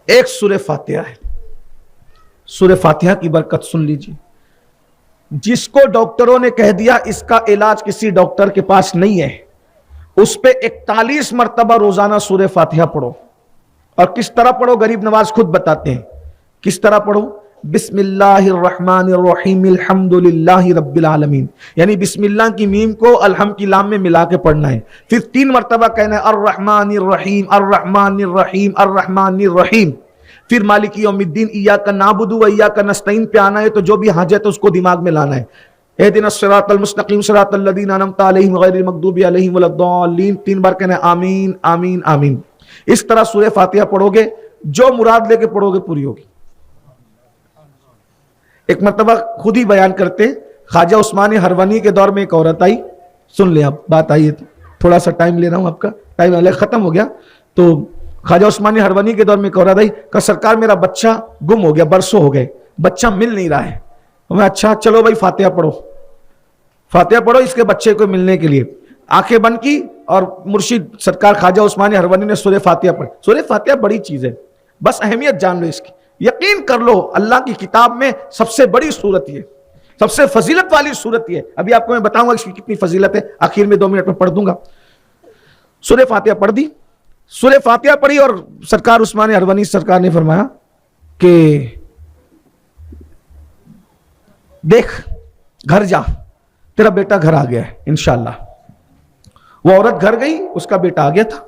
ایک سورہ فاتحہ ہے. سورہ فاتحہ کی برکت سن لیجیے. جس کو ڈاکٹروں نے کہہ دیا اس کا علاج کسی ڈاکٹر کے پاس نہیں ہے، اس پہ 41 مرتبہ روزانہ سورہ فاتحہ پڑھو. اور کس طرح پڑھو غریب نواز خود بتاتے ہیں کس طرح پڑھو. بسم اللہ الرحمن الرحیم الحمدللہ رب العالمین، یعنی بسم اللہ کی میم کو الحمد کی لام میں ملا کے پڑھنا ہے. پھر 3 مرتبہ کہنا ہے الرحمن الرحیم الرحمن الرحیم الرحمن الرحیم. پھر مالک یوم الدین ایاک نعبد و ایاک نستعین پہ آنا ہے، تو جو بھی حاجت ہے اس کو دماغ میں لانا ہے. اہدنا الصراط المستقیم صراط الذین انعمت علیہم غیر المغضوب علیہم ولا الضالین. 3 بار کہنا ہے آمین آمین آمین. اس طرح سورہ فاتحہ پڑھو گے، جو مراد لے کے پڑھو گے پوری ہوگی. ایک مرتبہ خود ہی بیان کرتے، خواجہ عثمان ہروانی کے دور میں ایک عورت آئی. سن لیں آپ، بات آئی ہے، تھوڑا سا ٹائم لے رہا ہوں، آپ کا ٹائم ختم ہو گیا. تو خواجہ عثمان ہروانی کے دور میں ایک عورت آئی، کہا سرکار میرا بچہ گم ہو گیا، برسوں ہو گئے، بچہ مل نہیں رہا ہے. میں اچھا چلو بھائی فاتحہ پڑھو، فاتحہ پڑھو اس کے بچے کو ملنے کے لیے. آنکھیں بند کی اور مرشد سرکار خواجہ عثمان ہروانی نے سورہ فاتحہ پڑھی. سورہ فاتحہ بڑی چیز ہے، بس اہمیت جان لو اس کی، یقین کر لو اللہ کی کتاب میں سب سے بڑی سورت یہ، سب سے فضیلت والی سورت یہ. ابھی آپ کو میں بتاؤں گا اس کی کتنی فضیلت ہے، آخر میں 2 منٹ میں پڑھ دوں گا. سورہ فاتحہ پڑھ دی، سورہ فاتحہ پڑھی اور سرکار عثمان ہروانی سرکار نے فرمایا کہ دیکھ گھر جا، تیرا بیٹا گھر آ گیا ہے انشاءاللہ. وہ عورت گھر گئی، اس کا بیٹا آ گیا تھا،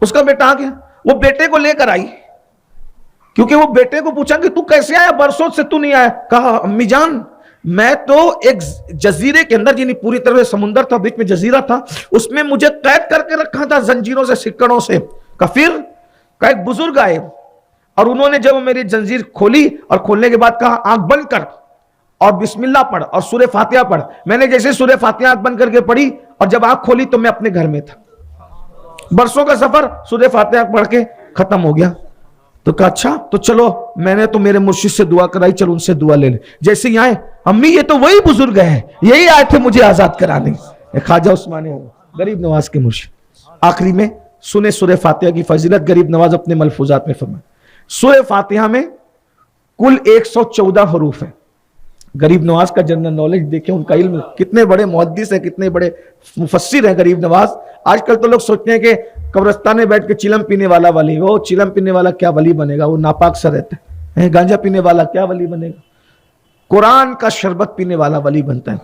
اس کا بیٹا آ گیا. وہ بیٹے کو لے کر آئی، کیونکہ وہ بیٹے کو پوچھا کہ تو کیسے آیا، برسوں سے تو نہیں آیا. کہا امی جان میں تو ایک جزیرے کے اندر، یعنی پوری طرح سمندر تھا، بیچ میں جزیرہ تھا، اس میں مجھے قید کر کے رکھا تھا زنجیروں سے سکڑوں سے. پھر ایک بزرگ آئے اور انہوں نے جب میری زنجیر کھولی اور کھولنے کے بعد کہا آنکھ بند کر اور بسم اللہ پڑھ اور سورہ فاتحہ پڑھ. میں نے جیسے سورہ فاتحہ آنکھ بند کر کے پڑھی اور جب آنکھ کھولی تو میں اپنے گھر میں تھا. برسوں کا سفر سورہ فاتحہ پڑھ کے ختم ہو گیا. تو کہا اچھا تو چلو، میں نے تو میرے مرشد سے دعا کرائی، چلو ان سے دعا لے لیں. جیسے ہی آئے امی یہ تو وہی بزرگ ہیں، یہی آئے تھے مجھے آزاد کرانے. خواجہ عثمان غریب نواز کے مرشد. آخری میں سنے سورہ فاتحہ کی فضیلت، غریب نواز اپنے ملفوظات میں فرمائے. سورہ فاتحہ میں کل 114 حروف ہیں. غریب نواز کا جنرل نالج دیکھیں، ان کا علم، کتنے بڑے محدث ہیں، کتنے بڑے مفسر ہیں غریب نواز. آج کل تو لوگ سوچتے ہیں کہ قبرستان میں بیٹھ کے چلم پینے والا ولی، وہ چلم پینے والا کیا ولی بنے گا، وہ ناپاک سا رہتا ہے. گانجا پینے والا کیا ولی بنے گا، قرآن کا شربت پینے والا ولی بنتا ہے.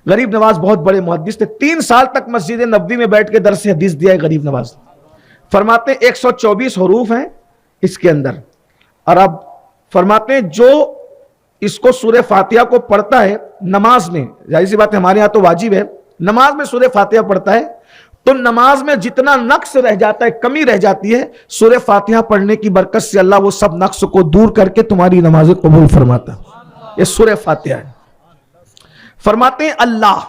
غریب نواز بہت بڑے محدث تھے، 3 سال تک مسجد نبوی میں بیٹھ کے درس حدیث دیا ہے غریب نواز. فرماتے ہیں 124 حروف ہیں اس کے اندر. اور اب فرماتے ہیں جو اس کو سورہ فاتحہ کو پڑھتا ہے نماز میں، ظاہر سی بات ہے ہمارے ہاں تو واجب ہے، نماز میں سورہ فاتحہ پڑھتا ہے تو نماز میں جتنا نقص رہ جاتا ہے، کمی رہ جاتی ہے، سورہ فاتحہ پڑھنے کی برکت سے اللہ وہ سب نقص کو دور کر کے تمہاری نماز قبول فرماتا ہے. یہ سورہ فاتحہ ہے. فرماتے ہیں اللہ.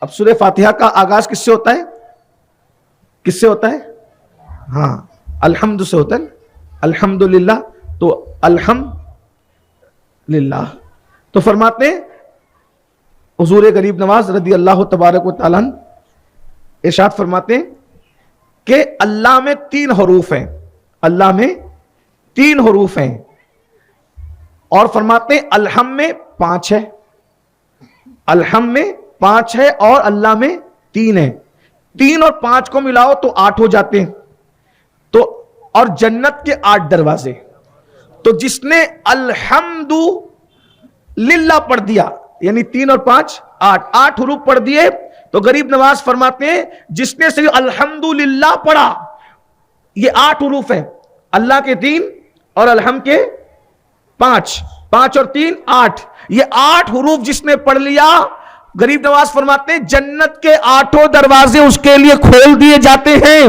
اب سورہ فاتحہ کا آغاز کس سے ہوتا ہے، کس سے ہوتا ہے؟ ہاں الحمد سے ہوتا ہے. الحمدللہ، تو الحمد للہ. تو فرماتے ہیں حضور غریب نواز رضی اللہ تبارک و تعالیٰ ارشاد فرماتے ہیں کہ اللہ میں 3 حروف ہیں، اللہ میں 3 حروف ہیں. اور فرماتے ہیں الحم میں 5 ہے، الحم میں 5 ہے اور اللہ میں 3 ہے. 3 اور 5 کو ملاؤ تو 8 ہو جاتے ہیں. تو اور جنت کے 8 دروازے. تو جس نے الحمد للہ پڑھ دیا، یعنی 3 اور 5 8 حروف پڑھ دیے، تو غریب نواز فرماتے ہیں جس نے صرف الحمد للہ پڑھا، یہ 8 حروف ہیں، اللہ کے 3 اور الحمد کے 5 اور 3 8. یہ 8 حروف جس نے پڑھ لیا، غریب نواز فرماتے ہیں جنت کے 8 دروازے اس کے لیے کھول دیے جاتے ہیں،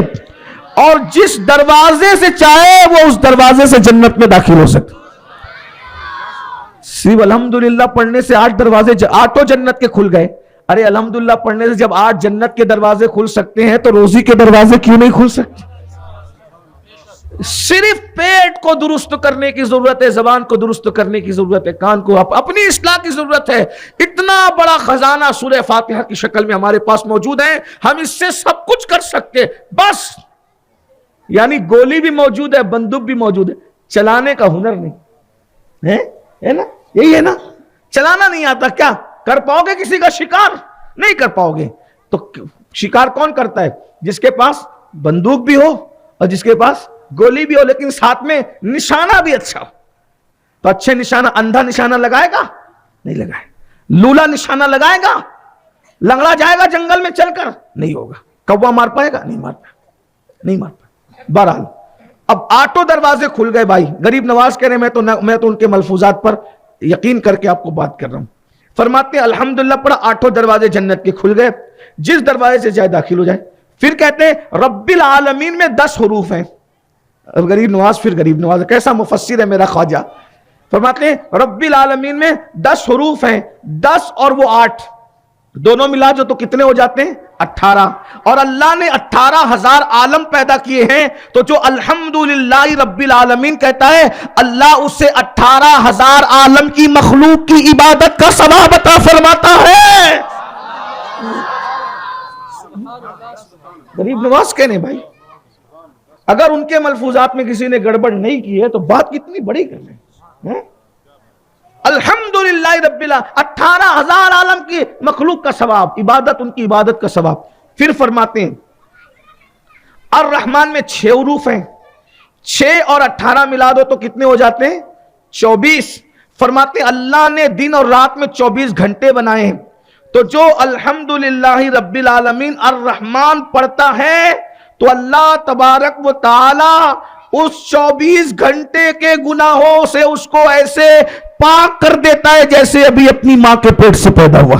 اور جس دروازے سے چاہے وہ اس دروازے سے جنت میں داخل ہو سکتے. صرف الحمدللہ پڑھنے سے 8 دروازے 8 جنت کے کھل گئے. ارے الحمدللہ پڑھنے سے جب 8 جنت کے دروازے کھل سکتے ہیں تو روزی کے دروازے کیوں نہیں کھل سکتے؟ صرف پیٹ کو درست کرنے کی ضرورت ہے، زبان کو درست کرنے کی ضرورت ہے، کان کو اپنی اصلاح کی ضرورت ہے. اتنا بڑا خزانہ سورہ فاتحہ کی شکل میں ہمارے پاس موجود ہے، ہم اس سے سب کچھ کر سکتے. بس یعنی گولی بھی موجود ہے، بندوق بھی موجود ہے، چلانے کا ہنر نہیں ہے نا, یہی ہے نا, چلانا نہیں آتا, کیا کر پاؤ گے کسی کا شکار؟ نہیں کر پاؤ گے. تو شکار کون کرتا ہے؟ جس کے پاس بندوق بھی ہو اور جس کے پاس گولی بھی ہو, لیکن ساتھ میں نشانہ بھی اچھا ہو. تو اچھے نشانہ, اندھا نشانہ لگائے گا؟ نہیں لگائے. لولا نشانہ لگائے گا؟ لنگڑا جائے گا جنگل میں چل کر؟ نہیں ہوگا. کوا مار پائے گا؟ نہیں مار پائے. بہرحال اب 8 دروازے کھل گئے بھائی. غریب نواز کہہ رہے ہیں میں تو ان کے ملفوظات پر یقین کر کے آپ کو بات کر رہا ہوں. فرماتے ہیں الحمدللہ پڑھا, 8 دروازے جنت کے کھل گئے, جس دروازے سے جائے داخل ہو جائے. پھر کہتے ہیں رب العالمین میں 10 حروف ہیں. غریب نواز پھر غریب نواز, کیسا مفسر ہے میرا خواجہ. فرماتے ہیں رب العالمین میں 10 حروف ہیں, 10 اور وہ 8 دونوں ملا جو تو کتنے ہو جاتے ہیں؟ 18. اور اللہ نے 18,000 عالم پیدا کیے ہیں, تو جو الحمدللہ رب العالمین کہتا ہے اللہ اسے 18,000 عالم کی مخلوق کی عبادت کا ثواب عطا فرماتا ہے. غریب نواز کہنے بھائی, اگر ان کے ملفوظات میں کسی نے گڑبڑ نہیں کی ہے تو بات کتنی بڑی کر رہے ہیں. الحمدللہ رب العالمین, 18,000 عالم کی مخلوق کا ثواب, عبادت, ان کی عبادت کا ثواب. پھر فرماتے ہیں الرحمن میں 6 حروف ہیں, 6 اور 18 ملا دو تو کتنے ہو جاتے ہیں؟ 24. فرماتے ہیں اللہ نے دن اور رات میں 24 گھنٹے بنائے ہیں, تو جو الحمدللہ رب العالمین الرحمن پڑھتا ہے تو اللہ تبارک و تعالی اس 24 گھنٹے کے گناہوں سے اس کو ایسے پاک کر دیتا ہے جیسے ابھی اپنی ماں کے پیٹ سے پیدا ہوا.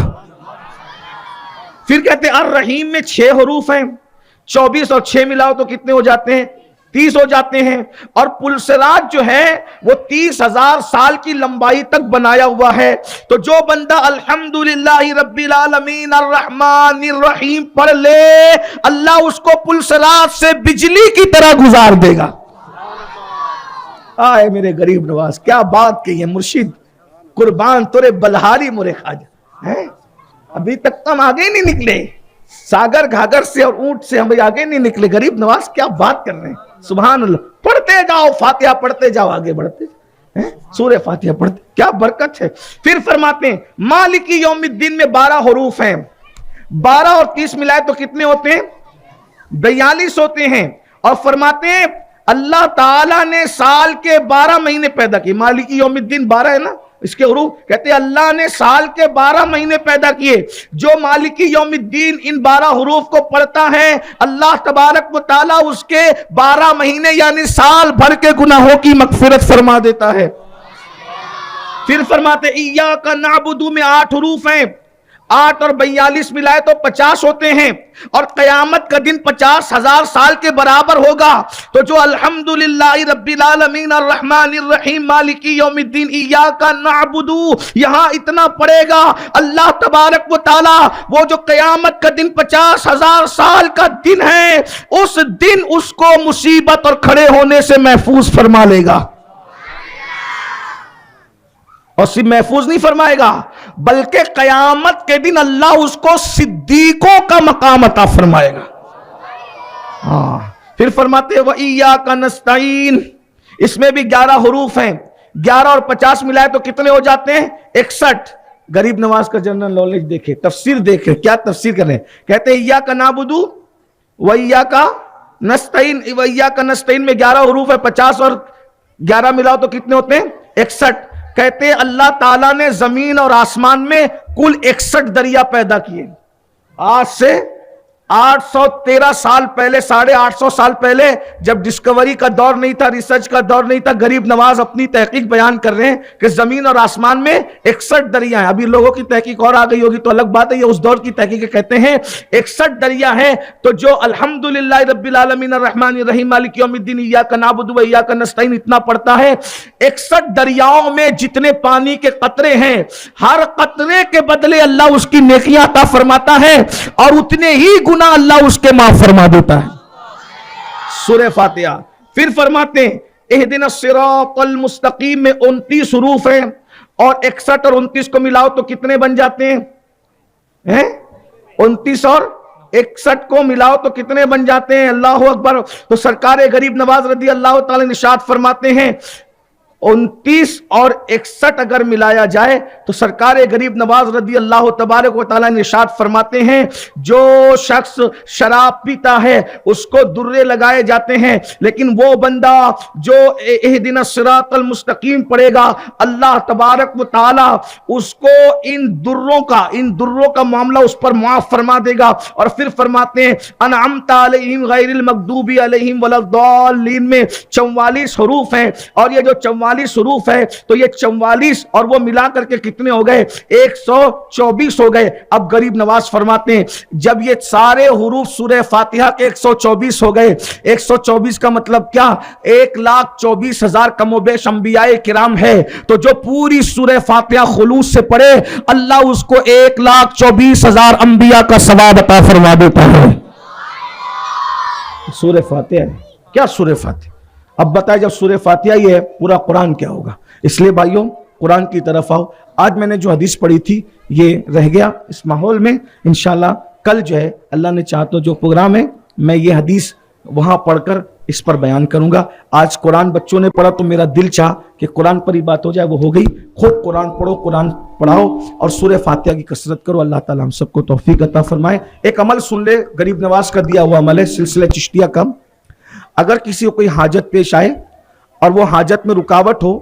پھر کہتے ہیں الرحیم میں 6 حروف ہیں, 24 اور 6 ملاؤ تو کتنے ہو جاتے ہیں؟ 30 ہو جاتے ہیں. اور پلسرات جو ہے وہ 30,000 سال کی لمبائی تک بنایا ہوا ہے, تو جو بندہ الحمدللہ رب العالمین الرحمن الرحیم پڑھ لے اللہ اس کو پلسرات سے بجلی کی طرح گزار دے گا. آئے میرے غریب نواز, کیا بات کہی ہے مرشد, قربان تورے بلہاری مورے خواجہ. ابھی تک ہم آگے نہیں نکلے, ساگر گھاگر سے اور اونٹ سے ہم آگے نہیں نکلے. غریب نواز کیا بات کر رہے ہیں, سبحان اللہ. پڑھتے جاؤ, فاتحہ پڑھتے جاؤ, آگے بڑھتے, سورہ فاتحہ پڑھتے, کیا برکت ہے. پھر فرماتے ہیں مالکی یوم الدین میں 12 حروف ہیں, 12 اور 30 ملائے تو کتنے ہوتے ہیں؟ 42 ہوتے ہیں. اور فرماتے ہیں اللہ تعالیٰ نے سال کے 12 مہینے پیدا کیے. مالکی یوم الدین 12 ہے نا, اس کے حروف کہتے ہیں اللہ نے سال کے 12 مہینے پیدا کیے. جو مالکی یوم الدین ان 12 حروف کو پڑھتا ہے اللہ تبارک و تعالیٰ اس کے 12 مہینے یعنی سال بھر کے گناہوں کی مغفرت فرما دیتا ہے. پھر فرماتے ایاک نعبد میں 8 حروف ہیں, 8 اور 42 ملائے تو 50 ہوتے ہیں. اور قیامت کا دن 50,000 سال کے برابر ہوگا. تو جو الحمدللہ رب العالمین الرحمن الرحیم مالکی یوم الدین ایاک نعبد یہاں اتنا پڑے گا, اللہ تبارک و تعالی وہ جو قیامت کا دن 50,000 سال کا دن ہے اس دن اس کو مصیبت اور کھڑے ہونے سے محفوظ فرما لے گا. اور صرف محفوظ نہیں فرمائے گا بلکہ قیامت کے دن اللہ اس کو صدیقوں کا مقام عطا فرمائے گا. پھر فرماتے ہیں وَإِيَّاكَ نَسْتَعِينُ, اس میں بھی 11 حروف ہیں, 11 اور 50 ملائے تو کتنے ہو جاتے ہیں؟ 61. غریب نواز کا جنرل نالج دیکھے, تفسیر دیکھے, کیا تفسیر کر رہے ہیں. کہتے ہیں ایاک نعبد وَإِيَّاكَ نَسْتَعِينُ, وَإِيَّاكَ نَسْتَعِينُ میں 11 حروف ہے, 50 اور 11 ملاؤ تو کتنے ہوتے ہیں؟ 61. کہتے ہیں اللہ تعالیٰ نے زمین اور آسمان میں کل 61 دریا پیدا کیے. آج سے 813 سال پہلے, 850 سال پہلے, جب ڈسکوری کا دور نہیں تھا, ریسرچ کا دور نہیں تھا, غریب نواز اپنی تحقیق بیان کر رہے ہیں کہ زمین اور آسمان میں 61 دریا ہیں. ابھی لوگوں کی تحقیق اور آ گئی ہوگی تو الگ بات ہے, یہ اس دور کی تحقیق کہتے ہیں 61 دریا ہیں. تو جو الحمدللہ رب العالمین الرحمن الرحیم مالک یوم الدین ایاک نعبد و ایاک نستعین اتنا پڑھتا ہے, 61 دریاؤں میں جتنے پانی کے قطرے ہیں ہر قطرے کے بدلے اللہ اس کی نیکیاں عطا فرماتا ہے اور اتنے ہی گناہ اللہ اس کے معاف فرما دیتا ہے. سورہ فاتحہ. پھر فرماتے ہیں اہدنا الصراط المستقیم میں 29 حروف ہیں اور 61 اور 29 کو ملاؤ تو کتنے بن جاتے ہیں؟ 29 اور 61 کو ملاؤ تو کتنے بن جاتے ہیں؟ اللہ اکبر. تو سرکار غریب نواز رضی اللہ تعالی ارشاد فرماتے ہیں 29 اور 61 اگر ملایا جائے تو سرکار غریب نواز رضی اللہ تبارک و تعالیٰ نے ارشاد فرماتے ہیں جو شخص شراب پیتا ہے اس کو درے لگائے جاتے ہیں، لیکن وہ بندہ جو اہدنا الصراط المستقیم پڑھے گا اللہ تبارک و تعالیٰ اس کو ان دروں کا معاملہ اس پر معاف فرما دے گا. اور پھر فرماتے ہیں انعمت علیہم غیر المغضوب علیہم ولا الضالین میں 44 حروف ہیں، اور یہ جو 44 حروف ہے تو یہ 44 اور وہ ملا کر کے کتنے ہو گئے؟ 124 ہو گئے. اب غریب نواز فرماتے ہیں جب یہ سارے حروف سورہ فاتحہ کے 124 ہو گئے، 124 کا مطلب کیا؟ 1,24,000 کم و بیش انبیاء کرام ہے، تو جو پوری سورہ فاتحہ خلوص سے پڑھے اللہ اس کو 1,24,000 انبیاء کا ثواب عطا فرما دیتا ہے. سورہ فاتحہ ہے. کیا سورہ فاتحہ؟ اب بتائیں جب سورہ فاتحہ یہ ہے پورا قرآن کیا ہوگا؟ اس لیے بھائیوں قرآن کی طرف آؤ. آج میں نے جو حدیث پڑھی تھی یہ رہ گیا اس ماحول میں، انشاءاللہ کل جو ہے اللہ نے چاہا تو جو پروگرام ہے میں یہ حدیث وہاں پڑھ کر اس پر بیان کروں گا. آج قرآن بچوں نے پڑھا تو میرا دل چاہ کہ قرآن پر ہی بات ہو جائے، وہ ہو گئی. خود قرآن پڑھو، قرآن پڑھاؤ اور سورہ فاتحہ کی کثرت کرو. اللہ تعالیٰ ہم سب کو توفیق عطا فرمائے. ایک عمل سن لے، غریب نواز کا دیا ہوا عمل ہے، سلسلہ چشتیہ کا. اگر کسی کو کوئی حاجت پیش آئے اور وہ حاجت میں رکاوٹ ہو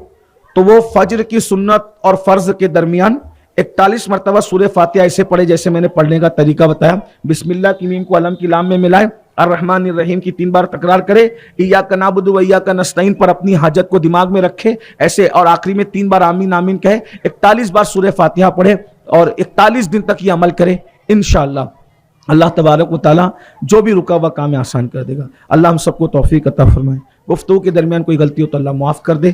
تو وہ فجر کی سنت اور فرض کے درمیان 41 مرتبہ سورہ فاتحہ ایسے پڑھے جیسے میں نے پڑھنے کا طریقہ بتایا. بسم اللہ کی میم کو علم کی لام میں ملائے، الرحمن الرحیم کی 3 بار تکرار کرے، ایاک نعبد و ایاک نستعین پر اپنی حاجت کو دماغ میں رکھے ایسے، اور آخری میں 3 بار آمین آمین کہے. 41 بار سورہ فاتحہ پڑھے اور 41 دن تک یہ عمل کرے. انشاءاللہ اللہ تبارک و تعالیٰ جو بھی رکا ہوا کام آسان کر دے گا. اللہ ہم سب کو توفیق عطا فرمائے. گفتگو کے درمیان کوئی غلطی ہو تو اللہ معاف کر دے.